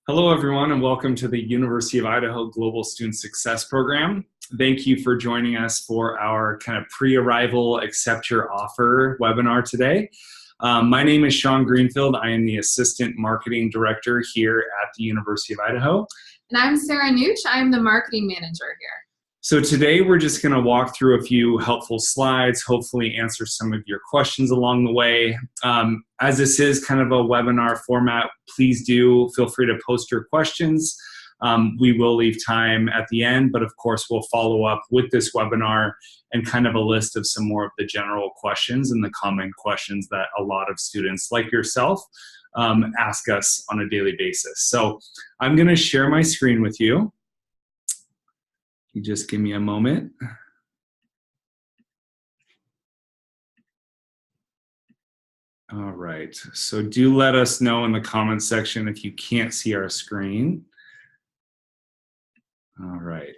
Hello, everyone, and welcome to the University of Idaho Global Student Success Program. Thank you for joining us for our kind of pre-arrival accept your offer webinar today. My name is Sean Greenfield. I am the Assistant Marketing Director here at the University of Idaho. And I'm Sarah Nooch. I'm the Marketing Manager here. So today we're just going to walk through a few helpful slides, hopefully answer some of your questions along the way. As this is kind of a webinar format, please do feel free to post your questions. We will leave time at the end, but of course we'll follow up with this webinar and kind of a list of some more of the general questions and the common questions that a lot of students like yourself ask us on a daily basis. So I'm going to share my screen with you. You just give me a moment. All right, so do let us know in the comments section if you can't see our screen. All right.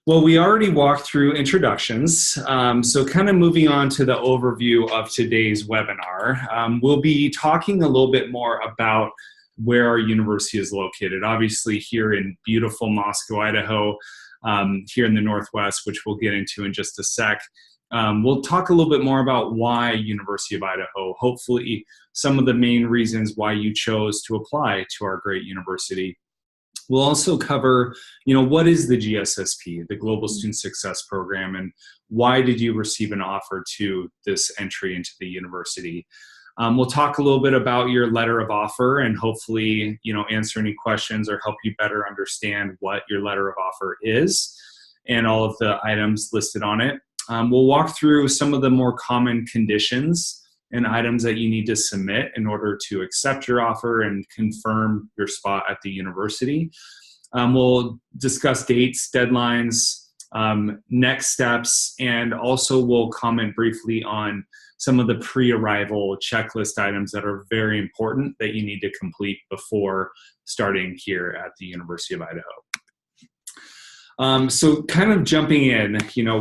Well, we already walked through introductions, so kind of moving on to the overview of today's webinar. We'll be talking a little bit more about where our university is located. Obviously here in beautiful Moscow, Idaho, here in the Northwest, which we'll get into in just a sec. We'll talk a little bit more about why University of Idaho, hopefully some of the main reasons why you chose to apply to our great university. We'll also cover, what is the GSSP, the Global Student Success Program, and why did you receive an offer to this entry into the university? We'll talk a little bit about your letter of offer and hopefully, answer any questions or help you better understand what your letter of offer is and all of the items listed on it. We'll walk through some of the more common conditions and items that you need to submit in order to accept your offer and confirm your spot at the university. We'll discuss dates, deadlines, next steps, and also we'll comment briefly on some of the pre-arrival checklist items that are very important that you need to complete before starting here at the University of Idaho. So kind of jumping in,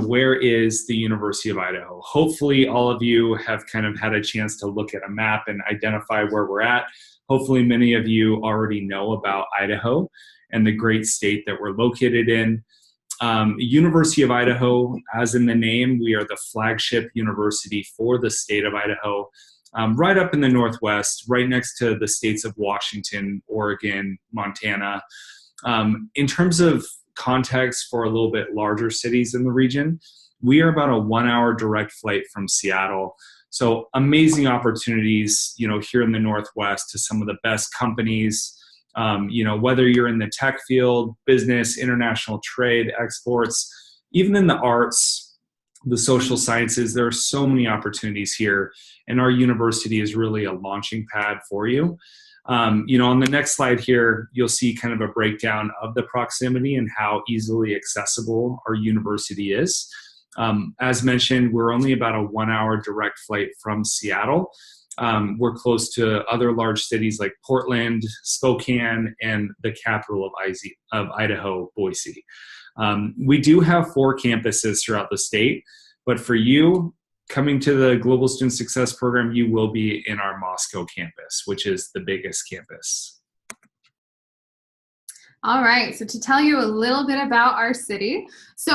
where is the University of Idaho? Hopefully all of you have kind of had a chance to look at a map and identify where we're at. Hopefully many of you already know about Idaho and the great state that we're located in. University of Idaho, as in the name, we are the flagship university for the state of Idaho, right up in the Northwest, right next to the states of Washington, Oregon, Montana. In terms of context for a little bit larger cities in the region, we are about a 1-hour direct flight from Seattle. So amazing opportunities, here in the Northwest to some of the best companies. Whether you're in the tech field, business, international trade, exports, even in the arts, the social sciences, there are so many opportunities here, and our university is really a launching pad for you. On the next slide here, you'll see kind of a breakdown of the proximity and how easily accessible our university is. As mentioned, we're only about a 1-hour direct flight from Seattle. We're close to other large cities like Portland, Spokane, and the capital of Idaho, Boise. We do have 4 campuses throughout the state, but for you, coming to the Global Student Success Program, you will be in our Moscow campus, which is the biggest campus. All right, so to tell you a little bit about our city. So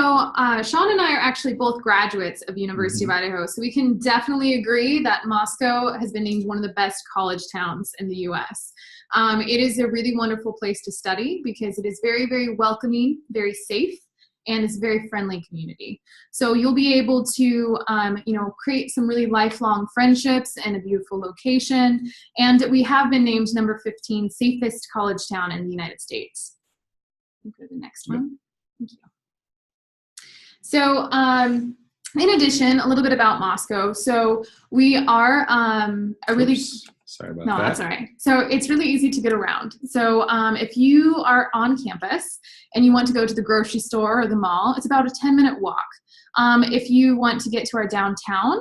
Sean and I are actually both graduates of University of Idaho, so we can definitely agree that Moscow has been named one of the best college towns in the US. It is a really wonderful place to study because it is very, very welcoming, very safe, and it's a very friendly community. So you'll be able to, create some really lifelong friendships and a beautiful location. And we have been named number 15 safest college town in the United States. Go to the next one. Thank you. So in addition, a little bit about Moscow. So we are a really... Sorry about that. No, that's all right. So it's really easy to get around. So if you are on campus and you want to go to the grocery store or the mall, it's about a 10-minute walk. If you want to get to our downtown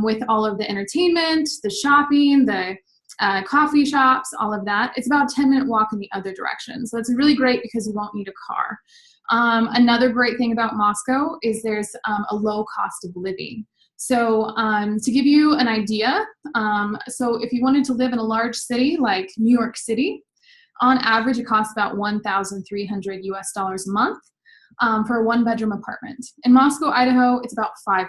with all of the entertainment, the shopping, the coffee shops, all of that, it's about a 10-minute walk in the other direction. So it's really great because you won't need a car. Another great thing about Moscow is there's a low cost of living. So to give you an idea, so if you wanted to live in a large city like New York City, On average, it costs about $1,300 a month for a one-bedroom apartment. In Moscow, Idaho, it's about $500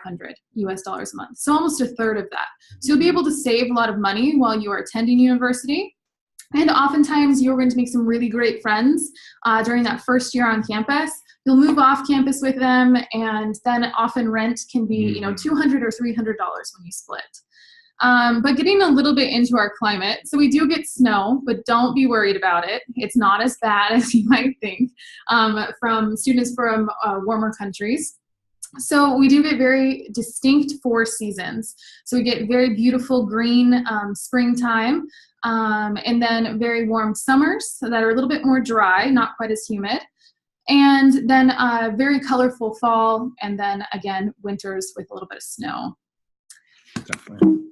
a month, so almost a third of that. So you'll be able to save a lot of money while you are attending university. And oftentimes you're going to make some really great friends during that first year on campus. You'll move off campus with them, and then often rent can be, $200 or $300 when you split. But getting a little bit into our climate, so we do get snow, but don't be worried about it. It's not as bad as you might think from students from warmer countries. So we do get very distinct 4 seasons. So we get very beautiful green springtime, and then very warm summers that are a little bit more dry, not quite as humid. And then very colorful fall, and then again, winters with a little bit of snow. Definitely.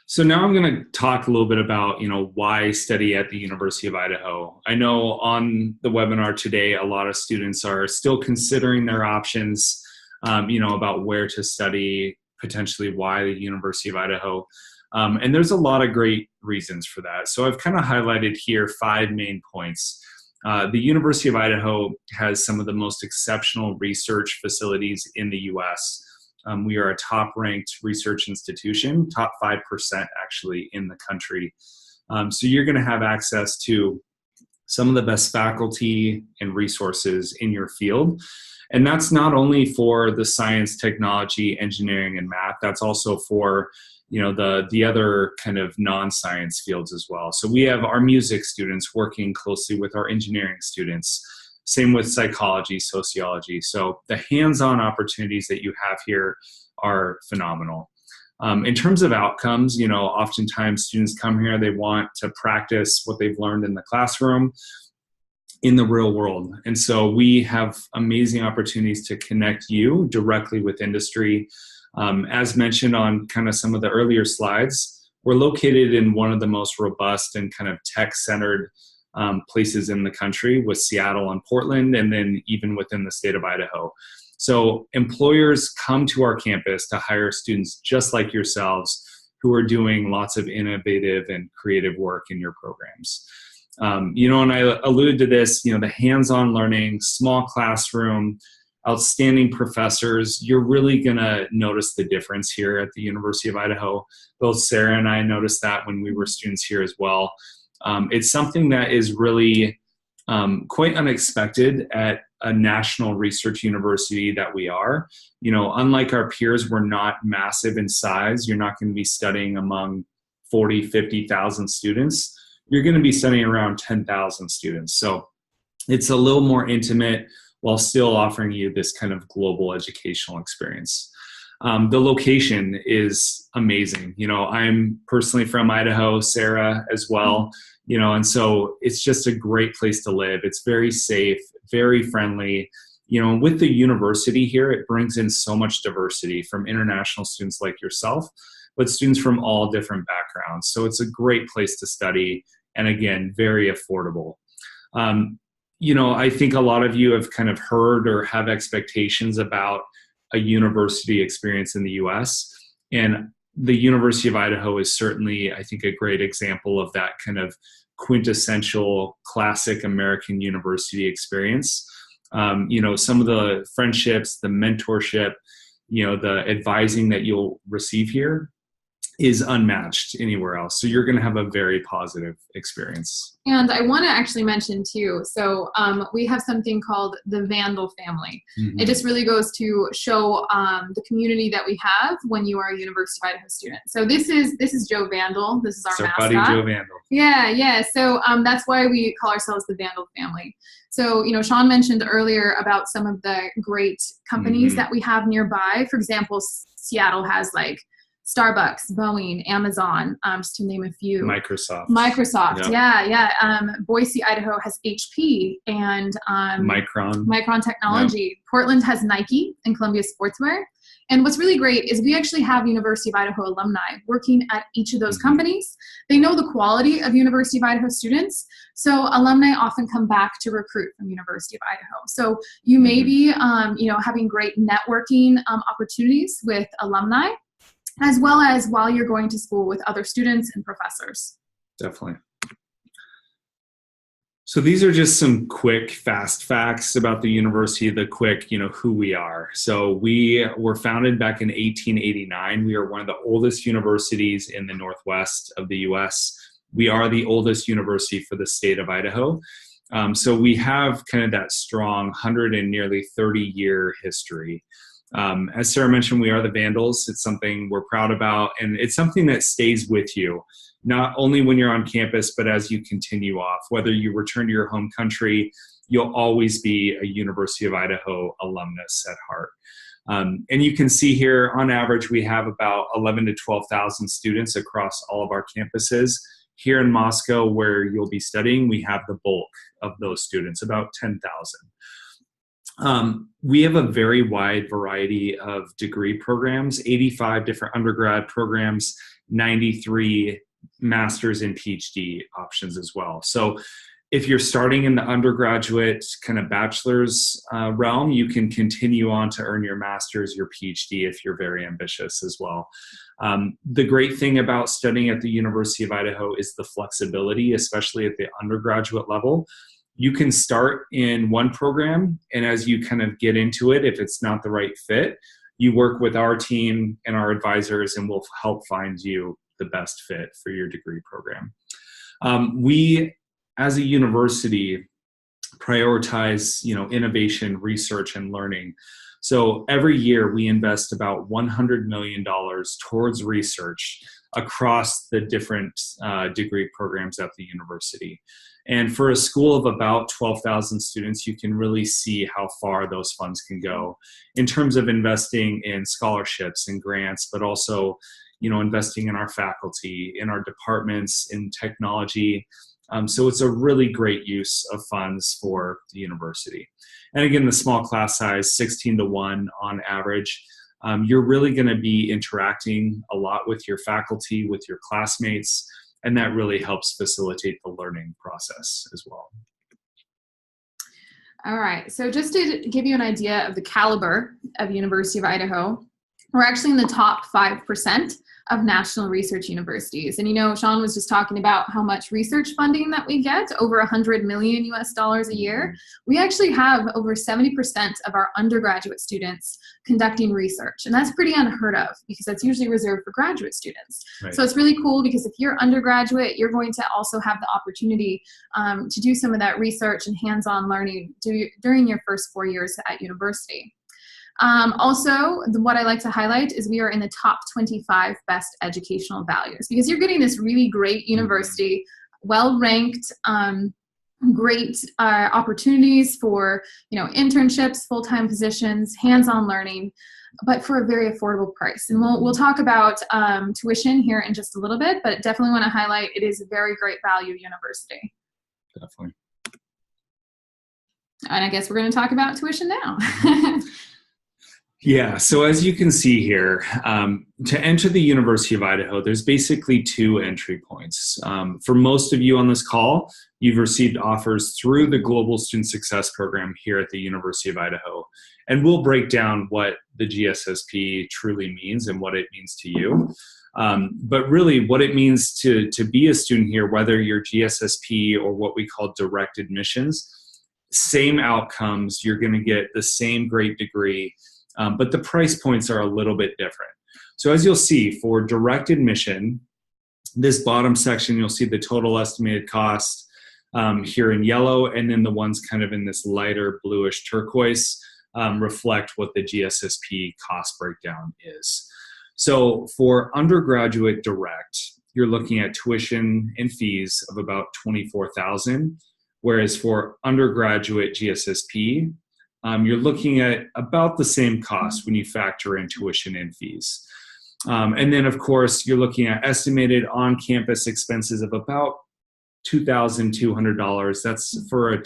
So now I'm going to talk a little bit about, why study at the University of Idaho. I know on the webinar today, a lot of students are still considering their options, about where to study, potentially why the University of Idaho. And there's a lot of great reasons for that. So I've kind of highlighted here 5 main points. The University of Idaho has some of the most exceptional research facilities in the U.S. We are a top-ranked research institution, top 5% actually in the country. So you're going to have access to some of the best faculty and resources in your field. And that's not only for the science, technology, engineering, and math, that's also for the other kind of non-science fields as well. So we have our music students working closely with our engineering students. Same with psychology, sociology. So the hands-on opportunities that you have here are phenomenal. In terms of outcomes, oftentimes students come here, they want to practice what they've learned in the classroom in the real world. And so we have amazing opportunities to connect you directly with industry. As mentioned on kind of some of the earlier slides, we're located in one of the most robust and kind of tech-centered places in the country with Seattle and Portland, and then even within the state of Idaho. So employers come to our campus to hire students just like yourselves who are doing lots of innovative and creative work in your programs. And I alluded to this, the hands-on learning, small classroom, outstanding professors, you're really going to notice the difference here at the University of Idaho. Both Sarah and I noticed that when we were students here as well. It's something that is really quite unexpected at a national research university that we are. Unlike our peers, we're not massive in size. You're not going to be studying among 40, 50,000 students. You're going to be studying around 10,000 students. So it's a little more intimate while still offering you this kind of global educational experience. The location is amazing. I'm personally from Idaho, Sarah as well, and so it's just a great place to live. It's very safe, very friendly. With the university here, it brings in so much diversity from international students like yourself, but students from all different backgrounds. So it's a great place to study, and again, very affordable. I think a lot of you have kind of heard or have expectations about a university experience in the US. And the University of Idaho is certainly, I think, a great example of that kind of quintessential classic American university experience. Some of the friendships, the mentorship, the advising that you'll receive here is unmatched anywhere else. So you're going to have a very positive experience. And I want to actually mention too, so we have something called the Vandal family. Mm-hmm. It just really goes to show the community that we have when you are a University of Idaho student. So this is Joe Vandal. This is our mascot. Buddy Joe Vandal. Yeah. So that's why we call ourselves the Vandal family. So, Sean mentioned earlier about some of the great companies that we have nearby. For example, Seattle has like Starbucks, Boeing, Amazon, just to name a few. Microsoft, yeah. Boise, Idaho has HP and Micron Technology. Yep. Portland has Nike and Columbia Sportswear. And what's really great is we actually have University of Idaho alumni working at each of those companies. They know the quality of University of Idaho students, so alumni often come back to recruit from University of Idaho. So you may be, having great networking opportunities with alumni, as well as while you're going to school with other students and professors. Definitely. So these are just some quick, fast facts about the university, the quick, who we are. So we were founded back in 1889. We are one of the oldest universities in the Northwest of the US. We are the oldest university for the state of Idaho. So we have kind of that strong 100 and nearly 30-year history. As Sarah mentioned, we are the Vandals. It's something we're proud about, and it's something that stays with you, not only when you're on campus, but as you continue off. Whether you return to your home country, you'll always be a University of Idaho alumnus at heart. And you can see here, on average, we have about 11 to 12,000 students across all of our campuses. Here in Moscow, where you'll be studying, we have the bulk of those students, about 10,000. We have a very wide variety of degree programs, 85 different undergrad programs, 93 master's and PhD options as well. So if you're starting in the undergraduate kind of bachelor's realm, you can continue on to earn your master's, your PhD if you're very ambitious as well. The great thing about studying at the University of Idaho is the flexibility, especially at the undergraduate level. You can start in one program, and as you kind of get into it, if it's not the right fit, you work with our team and our advisors, and we'll help find you the best fit for your degree program. We, as a university, prioritize, innovation, research, and learning. So every year we invest about $100 million towards research across the different degree programs at the university. And for a school of about 12,000 students, you can really see how far those funds can go in terms of investing in scholarships and grants, but also, investing in our faculty, in our departments, in technology. So it's a really great use of funds for the university. And again, the small class size, 16 to 1 on average. You're really going to be interacting a lot with your faculty, with your classmates, and that really helps facilitate the learning process as well. All right, so just to give you an idea of the caliber of University of Idaho, we're actually in the top 5% of national research universities. And Sean was just talking about how much research funding that we get, over $100 million US a year. We actually have over 70% of our undergraduate students conducting research. And that's pretty unheard of because that's usually reserved for graduate students. Right. So it's really cool because if you're undergraduate, you're going to also have the opportunity to do some of that research and hands-on learning during your first 4 years at university. Also, what I like to highlight is we are in the top 25 best educational values because you're getting this really great university, well-ranked, great opportunities for internships, full-time positions, hands-on learning, but for a very affordable price. And we'll talk about tuition here in just a little bit, but definitely want to highlight it is a very great value university. Definitely. And I guess we're going to talk about tuition now. Yeah, so as you can see here, to enter the University of Idaho, there's basically two entry points. For most of you on this call, you've received offers through the Global Student Success Program here at the University of Idaho. And we'll break down what the GSSP truly means and what it means to you. But really what it means to be a student here, whether you're GSSP or what we call direct admissions, same outcomes, you're going to get the same great degree. But the price points are a little bit different. So as you'll see, for direct admission, this bottom section, you'll see the total estimated cost here in yellow, and then the ones kind of in this lighter bluish turquoise reflect what the GSSP cost breakdown is. So for undergraduate direct, you're looking at tuition and fees of about $24,000, whereas for undergraduate GSSP, you're looking at about the same cost when you factor in tuition and fees. And then, of course, you're looking at estimated on-campus expenses of about $2,200. That's for a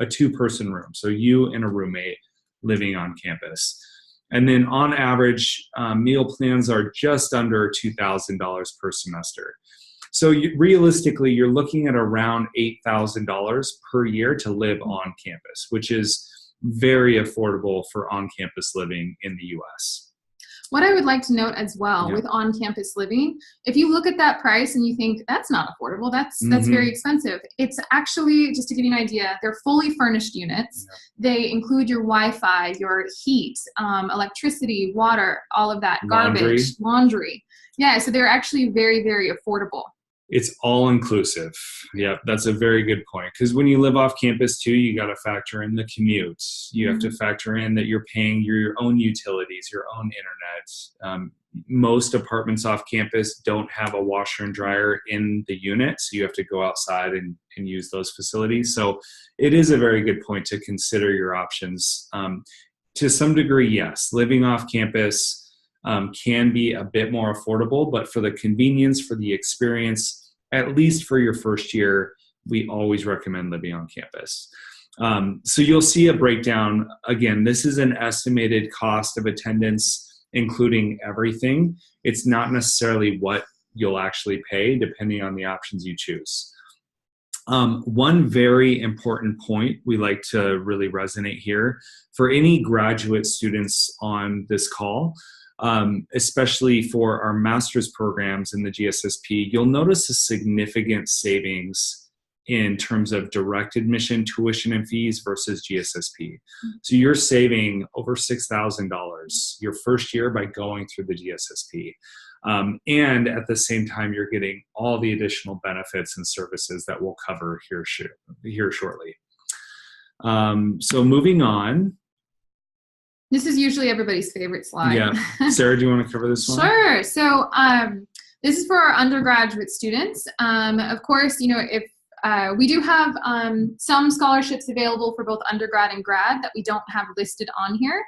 two-person room. So you and a roommate living on campus. And then on average, meal plans are just under $2,000 per semester. So realistically, you're looking at around $8,000 per year to live on campus, which is very affordable for on-campus living in the U.S. What I would like to note as well Yeah. with on-campus living, if you look at that price and you think that's not affordable, that's very expensive. It's actually, just to give you an idea, they're fully furnished units. Yeah. They include your Wi-Fi, your heat, electricity, water, all of that, Laundry. garbage, laundry. Yeah, so they're actually very, very affordable. It's all inclusive. Yeah, that's a very good point. Because when you live off campus too, you got to factor in the commute. You have to factor in that you're paying your own utilities, your own internet. Most apartments off campus don't have a washer and dryer in the unit, so you have to go outside and use those facilities. So it is a very good point to consider your options. To some degree, yes, living off campus can be a bit more affordable, but for the convenience, for the experience, at least for your first year, we always recommend living on campus. So you'll see a breakdown. Again, this is an estimated cost of attendance, including everything. It's not necessarily what you'll actually pay, depending on the options you choose. One very important point we like to really resonate here for any graduate students on this call, especially for our master's programs in the GSSP, you'll notice a significant savings in terms of direct admission tuition and fees versus GSSP. So you're saving over $6,000 your first year by going through the GSSP. And at the same time, you're getting all the additional benefits and services that we'll cover here shortly. So moving on. This is usually everybody's favorite slide. Yeah. Sarah, do you want to cover this one? Sure. So this is for our undergraduate students. Of course, if we do have some scholarships available for both undergrad and grad that we don't have listed on here.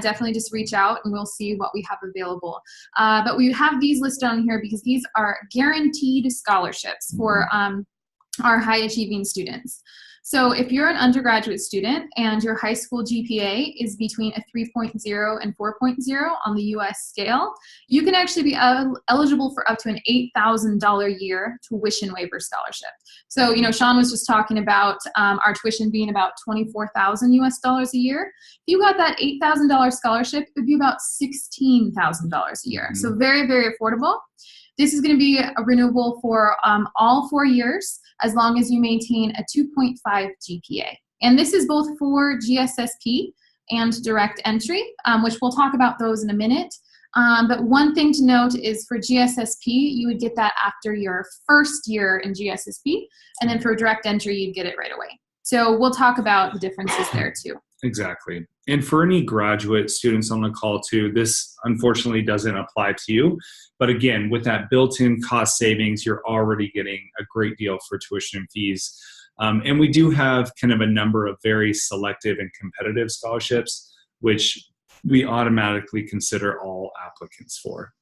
Definitely just reach out and we'll see what we have available. But we have these listed on here because these are guaranteed scholarships for our high achieving students. So if you're an undergraduate student and your high school GPA is between a 3.0 and 4.0 on the US scale, you can actually be eligible for up to an $8,000 a year tuition waiver scholarship. So, Sean was just talking about our tuition being about 24,000 US dollars a year. If you got that $8,000 scholarship, it would be about $16,000 a year. So very, very affordable. This is going to be renewable for all 4 years as long as you maintain a 2.5 GPA. And this is both for GSSP and direct entry, which we'll talk about those in a minute. But one thing to note is for GSSP, you would get that after your first year in GSSP, and then for direct entry, you'd get it right away. So we'll talk about the differences there too. Exactly. And for any graduate students on the call too, this unfortunately doesn't apply to you. But again, with that built-in cost savings, you're already getting a great deal for tuition and fees. And we do have kind of a number of very selective and competitive scholarships, which we automatically consider all applicants for.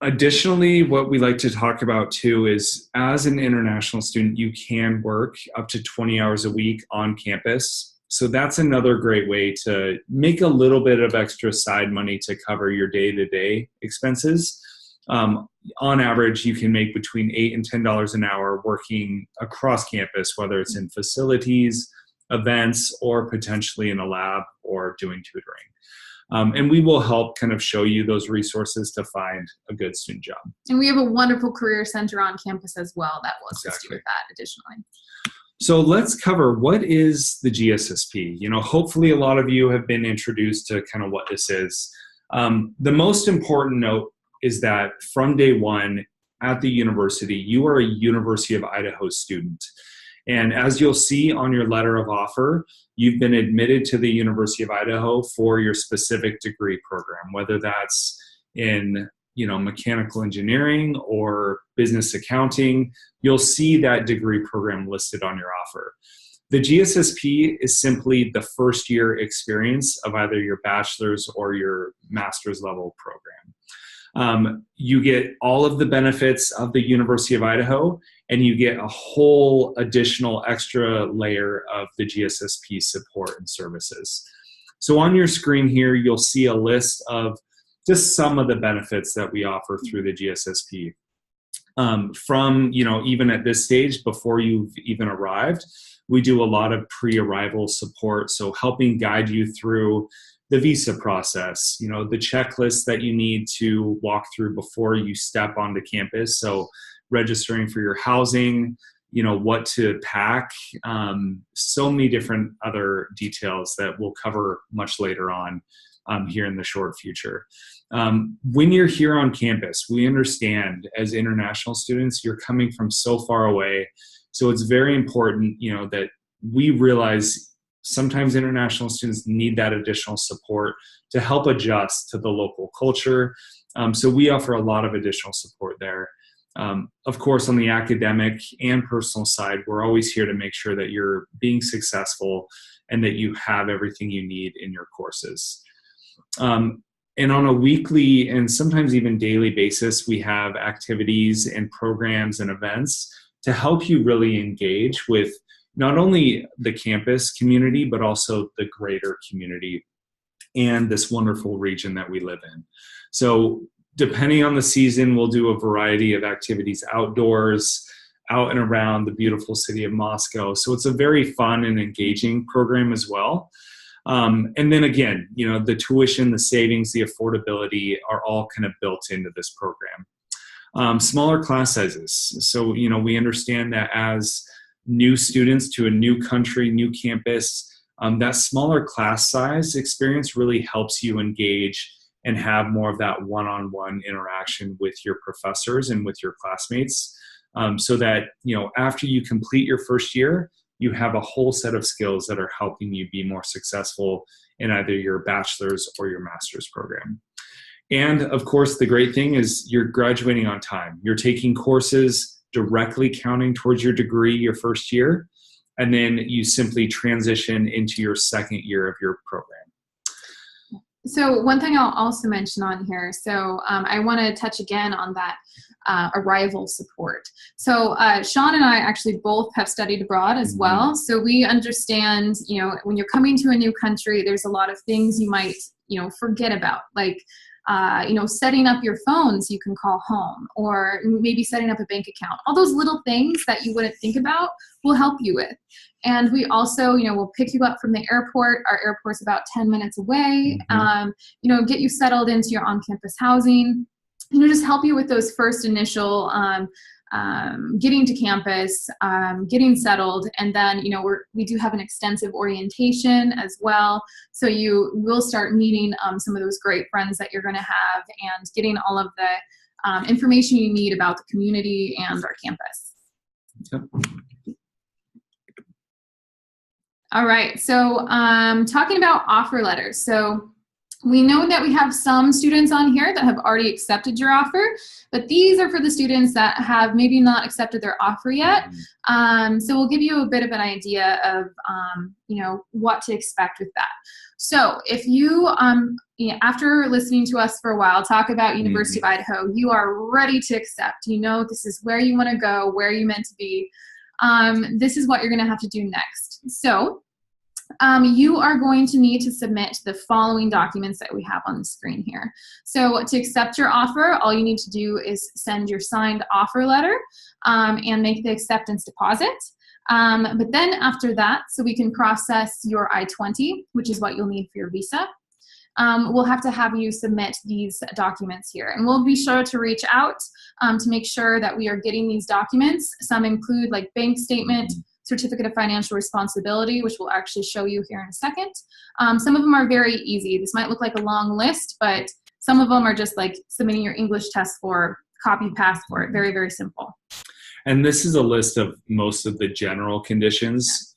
Additionally, what we like to talk about too is as an international student, you can work up to 20 hours a week on campus. So that's another great way to make a little bit of extra side money to cover your day-to-day expenses. On average, you can make between $8 and $10 an hour working across campus, whether it's in facilities, events, or potentially in a lab or doing tutoring. And we will help kind of show you those resources to find a good student job. And we have a wonderful career center on campus as well that will assist you with that additionally. So let's cover what is the GSSP. Hopefully a lot of you have been introduced to kind of what this is. The most important note is that from day one at the university, you are a University of Idaho student. And as you'll see on your letter of offer, you've been admitted to the University of Idaho for your specific degree program, whether that's in mechanical engineering or business accounting. You'll see that degree program listed on your offer. The GSSP is simply the first year experience of either your bachelor's or your master's level program. You get all of the benefits of the University of Idaho, and you get a whole additional extra layer of the GSSP support and services. So on your screen here, you'll see a list of just some of the benefits that we offer through the GSSP. From, even at this stage, before you've even arrived, we do a lot of pre-arrival support. So helping guide you through the visa process, the checklist that you need to walk through before you step onto campus. So registering for your housing, what to pack, so many different other details that we'll cover much later on here in the short future. When you're here on campus, we understand as international students, you're coming from so far away. So it's very important, that we realize sometimes international students need that additional support to help adjust to the local culture. So we offer a lot of additional support there. Of course, on the academic and personal side, we're always here to make sure that you're being successful and that you have everything you need in your courses. And on a weekly and sometimes even daily basis, we have activities and programs and events to help you really engage with not only the campus community, but also the greater community and this wonderful region that we live in. So depending on the season, we'll do a variety of activities outdoors, out and around the beautiful city of Moscow. So it's a very fun and engaging program as well. And then again, the tuition, the savings, the affordability are all kind of built into this program. Smaller class sizes. So, we understand that as new students to a new country, new campus, that smaller class size experience really helps you engage and have more of that one-on-one interaction with your professors and with your classmates, so that, after you complete your first year, you have a whole set of skills that are helping you be more successful in either your bachelor's or your master's program. And of course, the great thing is you're graduating on time. You're taking courses directly counting towards your degree your first year, and then you simply transition into your second year of your program. So one thing I'll also mention on here, so I want to touch again on that arrival support. So Sean and I actually both have studied abroad as well. So we understand, when you're coming to a new country, there's a lot of things you might, forget about, like, setting up your phone so you can call home, or maybe setting up a bank account. All those little things that you wouldn't think about will help you with. And we also, will pick you up from the airport. Our airport's about 10 minutes away. Get you settled into your on-campus housing. Just help you with those first initial getting to campus, getting settled, and then we do have an extensive orientation as well. So you will start meeting some of those great friends that you're going to have, and getting all of the information you need about the community and our campus. Yep. All right, so talking about offer letters. So we know that we have some students on here that have already accepted your offer, but these are for the students that have maybe not accepted their offer yet. So we'll give you a bit of an idea of, what to expect with that. So if you, after listening to us for a while talk about University of Idaho, you are ready to accept, this is where you want to go, where you meant to be, this is what you're going to have to do next. So you are going to need to submit the following documents that we have on the screen here. So to accept your offer, all you need to do is send your signed offer letter and make the acceptance deposit. But then after that, so we can process your I-20, which is what you'll need for your visa, we'll have to have you submit these documents here. And we'll be sure to reach out to make sure that we are getting these documents. Some include like bank statement, certificate of financial responsibility, which we'll actually show you here in a second. Some of them are very easy. This might look like a long list, but some of them are just like submitting your English test score, copy passport, very, very simple. And this is a list of most of the general conditions.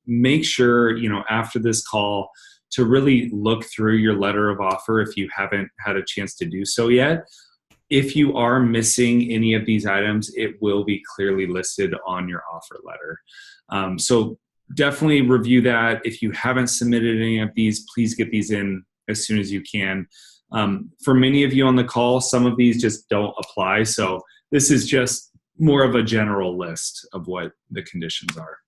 Make sure, after this call, to really look through your letter of offer if you haven't had a chance to do so yet. If you are missing any of these items, it will be clearly listed on your offer letter. So definitely review that. If you haven't submitted any of these, please get these in as soon as you can. For many of you on the call, some of these just don't apply. So this is just more of a general list of what the conditions are.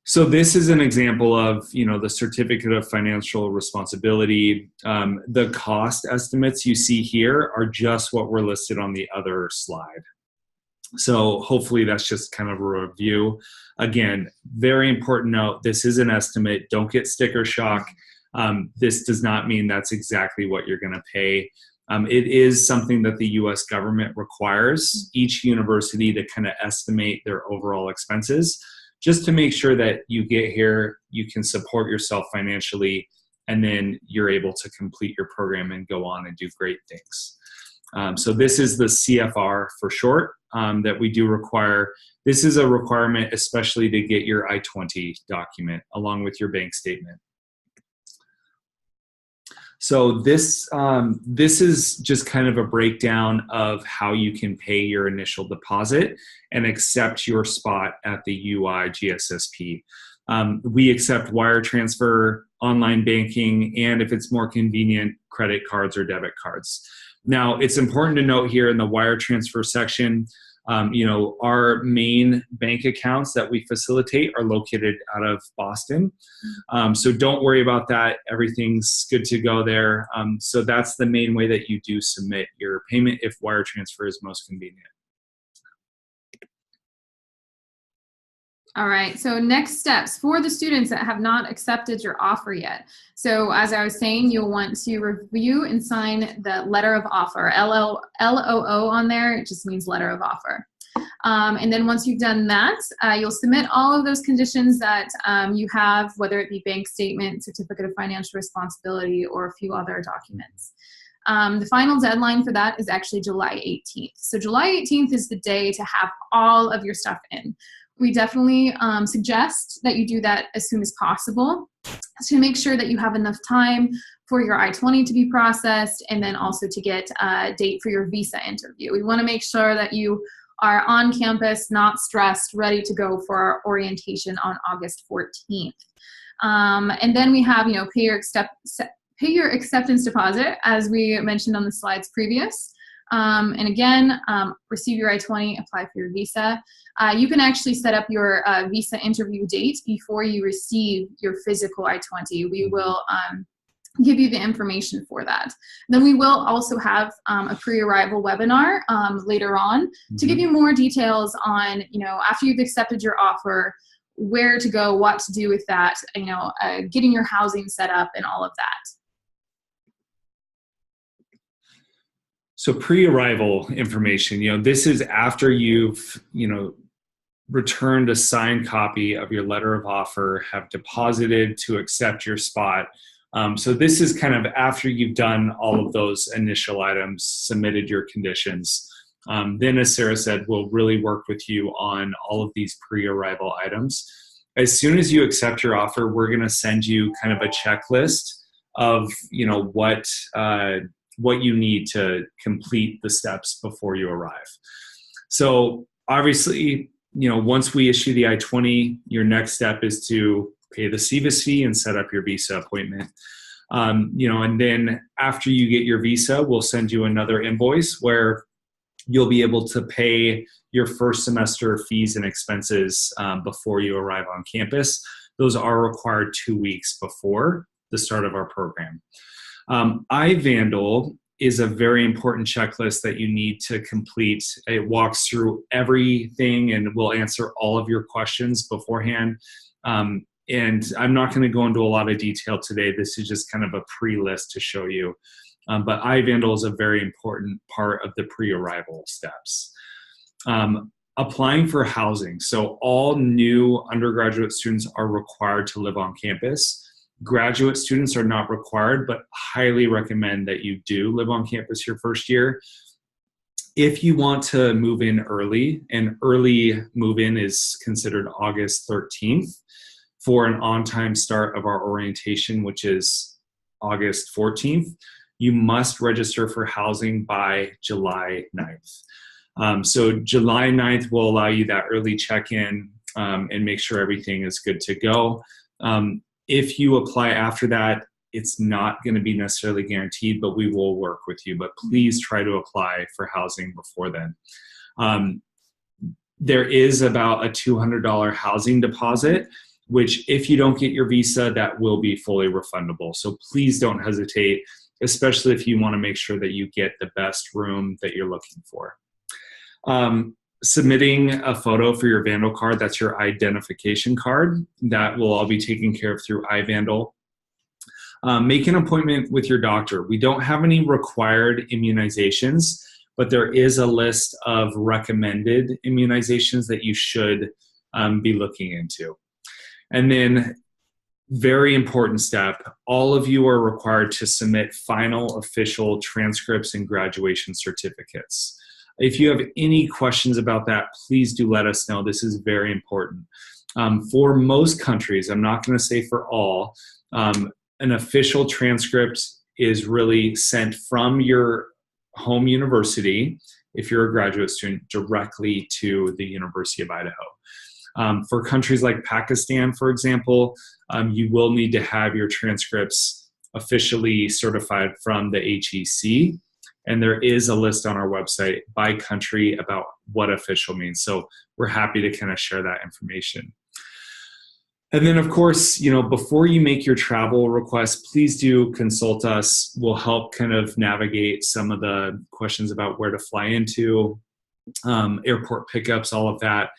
So this is an example of, the certificate of financial responsibility. The cost estimates you see here are just what were listed on the other slide. So hopefully that's just kind of a review. Again, very important note, this is an estimate. Don't get sticker shock. This does not mean that's exactly what you're going to pay. It is something that the US government requires each university to kind of estimate their overall expenses, just to make sure that you get here, you can support yourself financially, and then you're able to complete your program and go on and do great things. So this is the CFR for short, that we do require. This is a requirement, especially to get your I-20 document along with your bank statement. So this is just kind of a breakdown of how you can pay your initial deposit and accept your spot at the UI GSSP. We accept wire transfer, online banking, and if it's more convenient, credit cards or debit cards. Now, it's important to note here in the wire transfer section, our main bank accounts that we facilitate are located out of Boston. So don't worry about that. Everything's good to go there. So that's the main way that you do submit your payment if wire transfer is most convenient. All right, so next steps for the students that have not accepted your offer yet. So as I was saying, you'll want to review and sign the letter of offer. LOO on there, it just means letter of offer. And then once you've done that, you'll submit all of those conditions that you have, whether it be bank statement, certificate of financial responsibility, or a few other documents. The final deadline for that is actually July 18th. So July 18th is the day to have all of your stuff in. We definitely suggest that you do that as soon as possible to make sure that you have enough time for your I-20 to be processed, and then also to get a date for your visa interview. We want to make sure that you are on campus, not stressed, ready to go for our orientation on August 14th. And then we have, pay your acceptance deposit, as we mentioned on the slides previous. And again, receive your I-20, apply for your visa. You can actually set up your visa interview date before you receive your physical I-20. We will give you the information for that. Then we will also have a pre-arrival webinar later on to give you more details on, after you've accepted your offer, where to go, what to do with that, getting your housing set up and all of that. So pre-arrival information, this is after you've, returned a signed copy of your letter of offer, have deposited to accept your spot. So this is kind of after you've done all of those initial items, submitted your conditions. Then, as Sarah said, we'll really work with you on all of these pre-arrival items. As soon as you accept your offer, we're going to send you kind of a checklist of, what you need to complete the steps before you arrive. So obviously, once we issue the I-20, your next step is to pay the CVIS fee and set up your visa appointment. And then after you get your visa, we'll send you another invoice where you'll be able to pay your first semester fees and expenses before you arrive on campus. Those are required 2 weeks before the start of our program. iVandal is a very important checklist that you need to complete. It walks through everything and will answer all of your questions beforehand. And I'm not going to go into a lot of detail today. This is just kind of a pre-list to show you. But iVandal is a very important part of the pre-arrival steps. Applying for housing. So all new undergraduate students are required to live on campus. Graduate students are not required, but highly recommend that you do live on campus your first year. If you want to move in early, and early move-in is considered August 13th for an on-time start of our orientation, which is August 14th, you must register for housing by July 9th. So July 9th will allow you that early check-in and make sure everything is good to go. If you apply after that, it's not going to be necessarily guaranteed, but we will work with you. But please try to apply for housing before then. There is about a $200 housing deposit, which if you don't get your visa, that will be fully refundable. So please don't hesitate, especially if you want to make sure that you get the best room that you're looking for. Submitting a photo for your Vandal card, that's your identification card. That will all be taken care of through iVandal. make an appointment with your doctor. We don't have any required immunizations, but there is a list of recommended immunizations that you should be looking into. And then, very important step, all of you are required to submit final official transcripts and graduation certificates. If you have any questions about that, please do let us know. This is very important. For most countries, I'm not going to say for all, an official transcript is really sent from your home university, if you're a graduate student, directly to the University of Idaho. For countries like Pakistan, for example, you will need to have your transcripts officially certified from the HEC. And there is a list on our website by country about what official means. So we're happy to kind of share that information. And then, of course, before you make your travel request, please do consult us. We'll help kind of navigate some of the questions about where to fly into, airport pickups, all of that.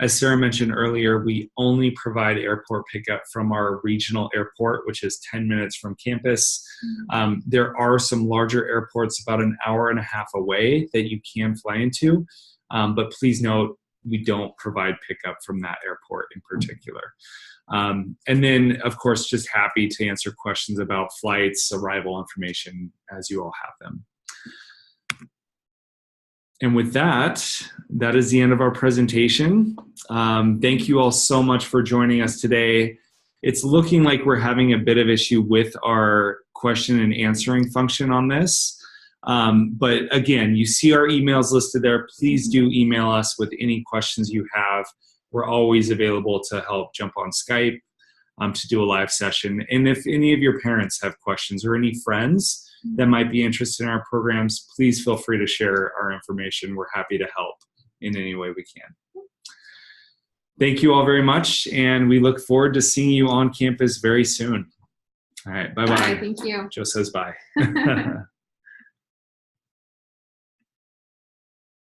As Sarah mentioned earlier, we only provide airport pickup from our regional airport, which is 10 minutes from campus. There are some larger airports about an hour and a half away that you can fly into, but please note, we don't provide pickup from that airport in particular. And then, of course, just happy to answer questions about flights, arrival information, as you all have them. And with that, that is the end of our presentation. Thank you all so much for joining us today. It's looking like we're having a bit of issue with our question and answering function on this. But again, you see our emails listed there. Please do email us with any questions you have. We're always available to help jump on Skype to do a live session. And if any of your parents have questions or any friends that might be interested in our programs, please feel free to share our information. We're happy to help in any way we can. Thank you all very much, and we look forward to seeing you on campus very soon. All right, bye-bye. Bye, thank you. Joe says bye.